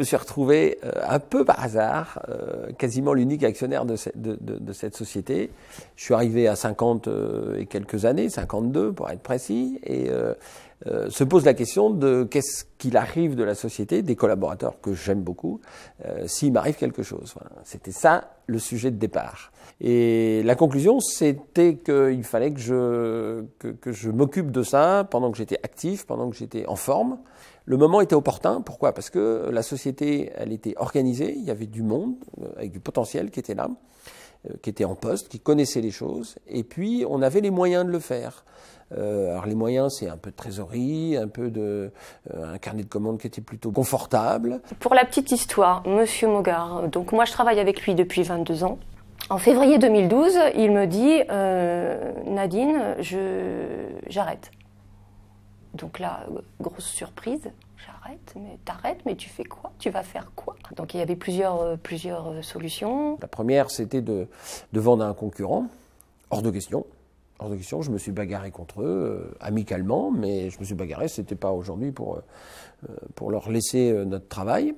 me suis retrouvé un peu par hasard, quasiment l'unique actionnaire de cette société. Je suis arrivé à 50 et quelques années, 52 pour être précis, et se pose la question de qu'est-ce qu'il arrive de la société, des collaborateurs que j'aime beaucoup, s'il m'arrive quelque chose. Voilà. C'était ça le sujet de départ. Et la conclusion, c'était qu'il fallait que je m'occupe de ça pendant que j'étais actif, pendant que j'étais en forme. Le moment était opportun. Pourquoi? Parce que la société, elle était organisée, il y avait du monde avec du potentiel qui était là, qui était en poste, qui connaissait les choses, et puis on avait les moyens de le faire. Alors les moyens, c'est un peu de trésorerie, un peu un carnet de commandes qui était plutôt confortable. Pour la petite histoire, Monsieur Mogard, donc moi je travaille avec lui depuis 22 ans. En février 2012, il me dit Nadine, j'arrête. Donc là, grosse surprise, j'arrête, mais t'arrêtes, mais tu fais quoi? Tu vas faire quoi? Donc il y avait plusieurs solutions. La première, c'était de vendre à un concurrent, hors de question. Hors de question, je me suis bagarré contre eux, amicalement, mais je me suis bagarré, c'était pas aujourd'hui pour leur laisser notre travail.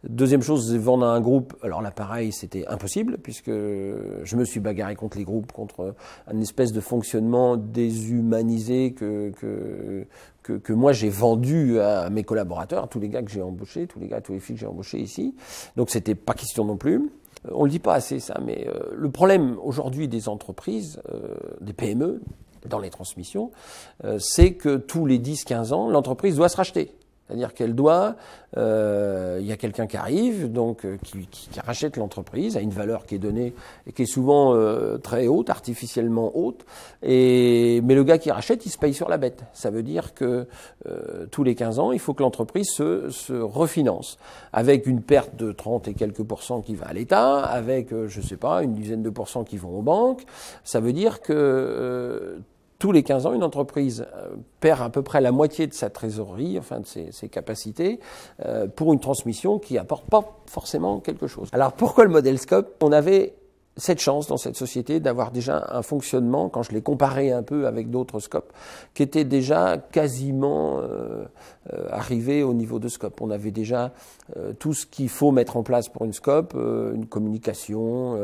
Deuxième chose, c'est vendre à un groupe. Alors là, pareil, c'était impossible, puisque je me suis bagarré contre les groupes, contre une espèce de fonctionnement déshumanisé que moi j'ai vendu à mes collaborateurs, à tous les gars que j'ai embauchés, tous les filles que j'ai embauchés ici. Donc c'était pas question non plus. On le dit pas assez ça, mais le problème aujourd'hui des entreprises, des PME, dans les transmissions, c'est que tous les 10-15 ans, l'entreprise doit se racheter. C'est-à-dire qu'elle doit, il y a quelqu'un qui arrive, donc qui rachète l'entreprise à une valeur qui est donnée et qui est souvent très haute, artificiellement haute. Mais le gars qui rachète, il se paye sur la bête. Ça veut dire que tous les 15 ans, il faut que l'entreprise se refinance avec une perte de 30 et quelques % qui va à l'État, avec je sais pas une dizaine de % qui vont aux banques. Ça veut dire que tous les 15 ans, une entreprise perd à peu près la moitié de sa trésorerie, enfin de ses capacités, pour une transmission qui apporte pas forcément quelque chose. Alors pourquoi le modèle Scope? On avait cette chance dans cette société d'avoir déjà un fonctionnement, quand je l'ai comparé un peu avec d'autres scopes, qui était déjà quasiment arrivé au niveau de scope. On avait déjà tout ce qu'il faut mettre en place pour une scope, une communication,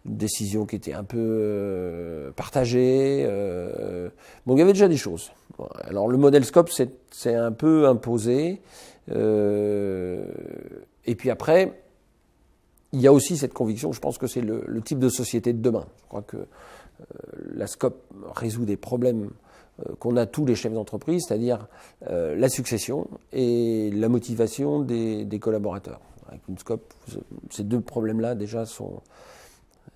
une décision qui était un peu partagée. Bon, il y avait déjà des choses. Alors le modèle scope c'est un peu imposé. Et puis après, il y a aussi cette conviction, je pense que c'est le type de société de demain. Je crois que la SCOP résout des problèmes qu'on a tous les chefs d'entreprise, c'est-à-dire la succession et la motivation des collaborateurs. Avec une SCOP, ces deux problèmes-là déjà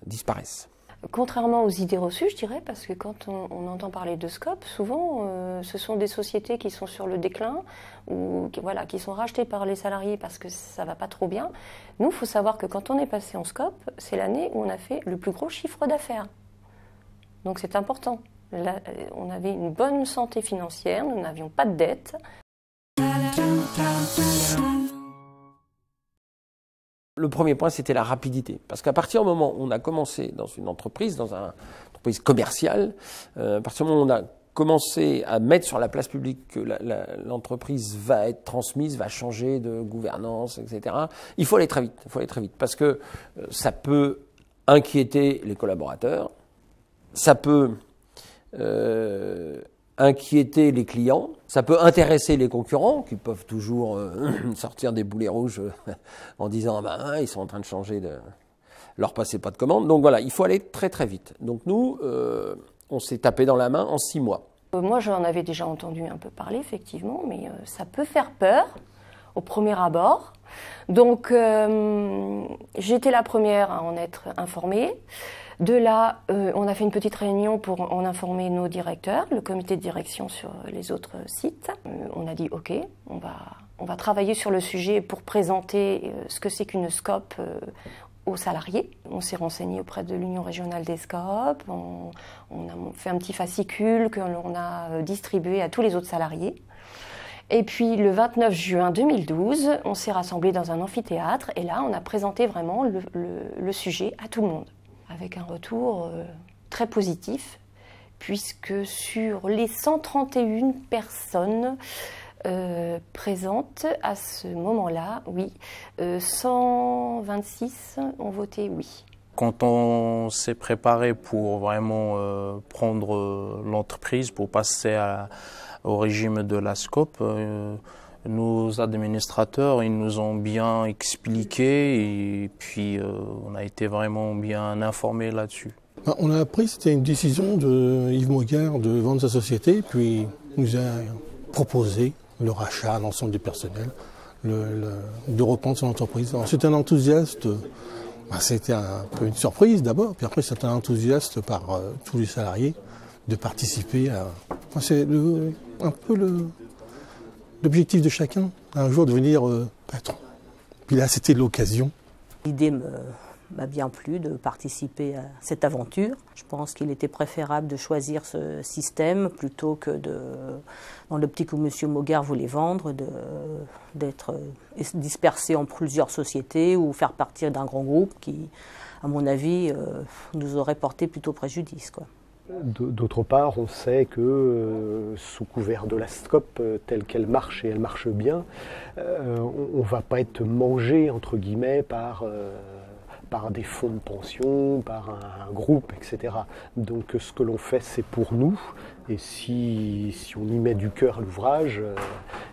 disparaissent. Contrairement aux idées reçues, je dirais, parce que quand on entend parler de Scope, souvent ce sont des sociétés qui sont sur le déclin ou qui sont rachetées par les salariés parce que ça va pas trop bien. Nous, il faut savoir que quand on est passé en Scope, c'est l'année où on a fait le plus gros chiffre d'affaires. Donc c'est important. Là, on avait une bonne santé financière, nous n'avions pas de dette. Le premier point, c'était la rapidité. Parce qu'à partir du moment où on a commencé dans une entreprise, dans une entreprise commerciale, à partir du moment où on a commencé à mettre sur la place publique que l'entreprise va être transmise, va changer de gouvernance, etc., il faut aller très vite. Il faut aller très vite. Parce que ça peut inquiéter les collaborateurs, ça peut inquiéter les clients, ça peut intéresser les concurrents qui peuvent toujours sortir des boulets rouges en disant ils sont en train de changer leur passer pas de commande. Donc voilà, il faut aller très très vite. Donc nous, on s'est tapé dans la main en 6 mois. Moi, j'en avais déjà entendu un peu parler, effectivement, mais ça peut faire peur au premier abord. Donc j'étais la première à en être informée. De là, on a fait une petite réunion pour en informer nos directeurs, le comité de direction sur les autres sites. On a dit OK, on va travailler sur le sujet pour présenter ce que c'est qu'une SCOP aux salariés. On s'est renseigné auprès de l'Union régionale des SCOP, on a fait un petit fascicule que l'on a distribué à tous les autres salariés. Et puis le 29 juin 2012, on s'est rassemblés dans un amphithéâtre et là, on a présenté vraiment le sujet à tout le monde, avec un retour très positif, puisque sur les 131 personnes présente à ce moment-là, oui. 126 ont voté oui. Quand on s'est préparé pour vraiment prendre l'entreprise, pour passer au régime de la SCOP, nos administrateurs, ils nous ont bien expliqué et puis on a été vraiment bien informés là-dessus. On a appris, c'était une décision de Yves Moguer de vendre sa société, puis il nous a proposé le rachat à l'ensemble du personnel, de reprendre son entreprise. C'était un enthousiaste, c'était un peu une surprise d'abord, puis après c'était un enthousiaste par tous les salariés de participer à... c'est un peu l'objectif de chacun, un jour devenir patron. Puis là c'était l'occasion. L'idée m'a bien plu de participer à cette aventure. Je pense qu'il était préférable de choisir ce système plutôt que dans l'optique où M. Moguer voulait vendre, d'être dispersé en plusieurs sociétés ou faire partie d'un grand groupe qui, à mon avis, nous aurait porté plutôt préjudice, quoi. D'autre part, on sait que sous couvert de la SCOP telle qu'elle marche et elle marche bien, on ne va pas être mangé, entre guillemets, par des fonds de pension, par un groupe, etc. Donc ce que l'on fait, c'est pour nous. Et si on y met du cœur à l'ouvrage,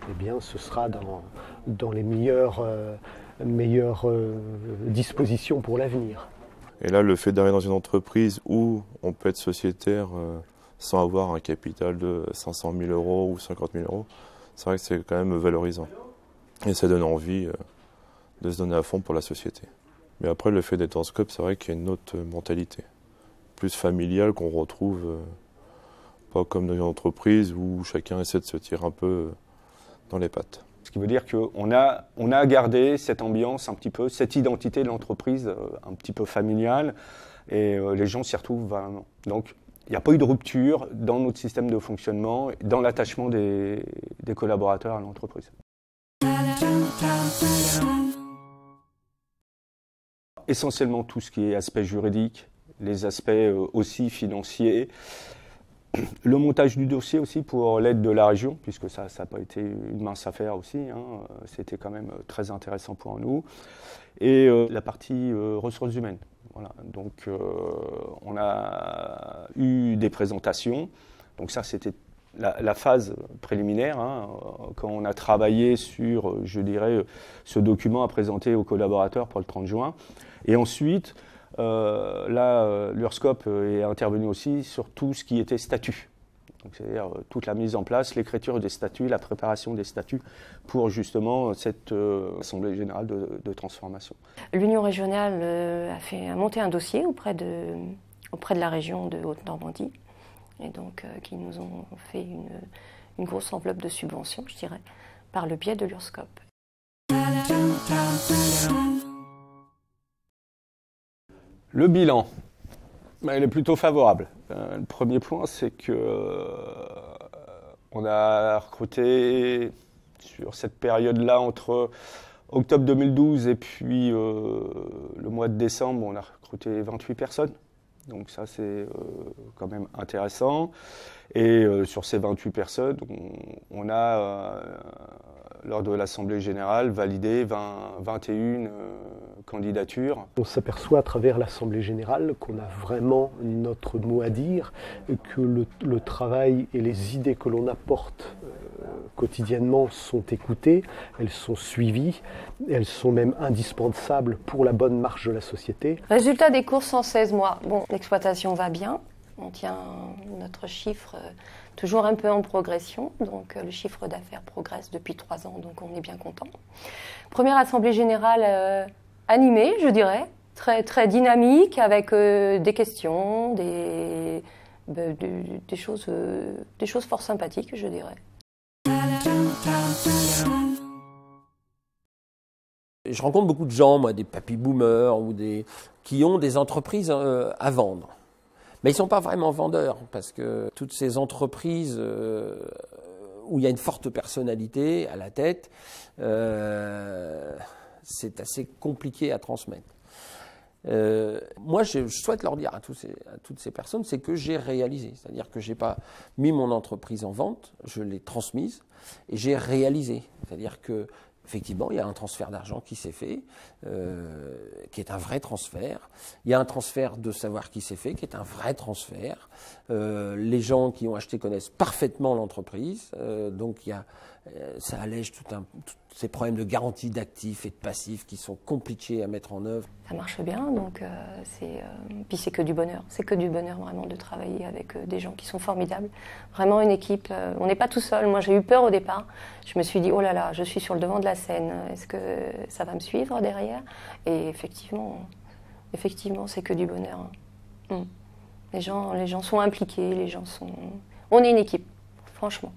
eh bien, ce sera dans les meilleures dispositions pour l'avenir. Et là, le fait d'arriver dans une entreprise où on peut être sociétaire sans avoir un capital de 500 000 euros ou 50 000 euros, c'est vrai que c'est quand même valorisant. Et ça donne envie de se donner à fond pour la société. Mais après, le fait d'être en SCOP, c'est vrai qu'il y a une autre mentalité, plus familiale, qu'on retrouve pas comme dans une entreprise où chacun essaie de se tirer un peu dans les pattes. Ce qui veut dire qu'on a gardé cette ambiance un petit peu, cette identité de l'entreprise un petit peu familiale, et les gens s'y retrouvent vraiment. Donc, il n'y a pas eu de rupture dans notre système de fonctionnement, dans l'attachement des collaborateurs à l'entreprise. Essentiellement tout ce qui est aspect juridique, les aspects aussi financiers, le montage du dossier aussi pour l'aide de la région, puisque ça n'a pas été une mince affaire aussi, hein, c'était quand même très intéressant pour nous, et la partie ressources humaines. Voilà. Donc on a eu des présentations, donc ça c'était la phase préliminaire, hein, quand on a travaillé sur, je dirais, ce document à présenter aux collaborateurs pour le 30 juin. Et ensuite, l'URSCOP est intervenu aussi sur tout ce qui était statut. C'est-à-dire toute la mise en place, l'écriture des statuts, la préparation des statuts pour justement cette Assemblée générale de transformation. L'Union régionale a monté un dossier auprès de la région de Haute-Normandie, et donc qui nous ont fait une grosse enveloppe de subventions, je dirais, par le biais de l'URSCOP. Le bilan, il est plutôt favorable. Le premier point, c'est que on a recruté sur cette période-là entre octobre 2012 et puis le mois de décembre, on a recruté 28 personnes. Donc ça, c'est quand même intéressant. Et sur ces 28 personnes, on a, lors de l'Assemblée générale, validé 21 candidatures. On s'aperçoit à travers l'Assemblée générale qu'on a vraiment notre mot à dire, que le travail et les idées que l'on apporte quotidiennement sont écoutées, elles sont suivies, elles sont même indispensables pour la bonne marche de la société. Résultat des courses en 16 mois. Bon, l'exploitation va bien. On tient notre chiffre toujours un peu en progression. Donc le chiffre d'affaires progresse depuis 3 ans, donc on est bien content. Première assemblée générale animée, je dirais, très, très dynamique, avec des questions, des choses fort sympathiques, je dirais. Je rencontre beaucoup de gens, moi, des papy boomers qui ont des entreprises à vendre. Mais ils ne sont pas vraiment vendeurs, parce que toutes ces entreprises où il y a une forte personnalité à la tête, c'est assez compliqué à transmettre. Moi, je souhaite leur dire à toutes ces personnes, c'est que j'ai réalisé. C'est-à-dire que je n'ai pas mis mon entreprise en vente, je l'ai transmise et j'ai réalisé. C'est-à-dire que effectivement, il y a un transfert d'argent qui s'est fait, qui est un vrai transfert. Il y a un transfert de savoir qui s'est fait, qui est un vrai transfert. Les gens qui ont acheté connaissent parfaitement l'entreprise. Donc, ça allège tous ces problèmes de garantie d'actifs et de passifs qui sont compliqués à mettre en œuvre. Ça marche bien, donc puis c'est que du bonheur. C'est que du bonheur vraiment de travailler avec des gens qui sont formidables. Vraiment une équipe. On n'est pas tout seul. Moi, j'ai eu peur au départ. Je me suis dit, oh là là, je suis sur le devant de la scène. Est-ce que ça va me suivre derrière? Et effectivement, c'est que du bonheur. Les gens sont impliqués. On est une équipe, franchement.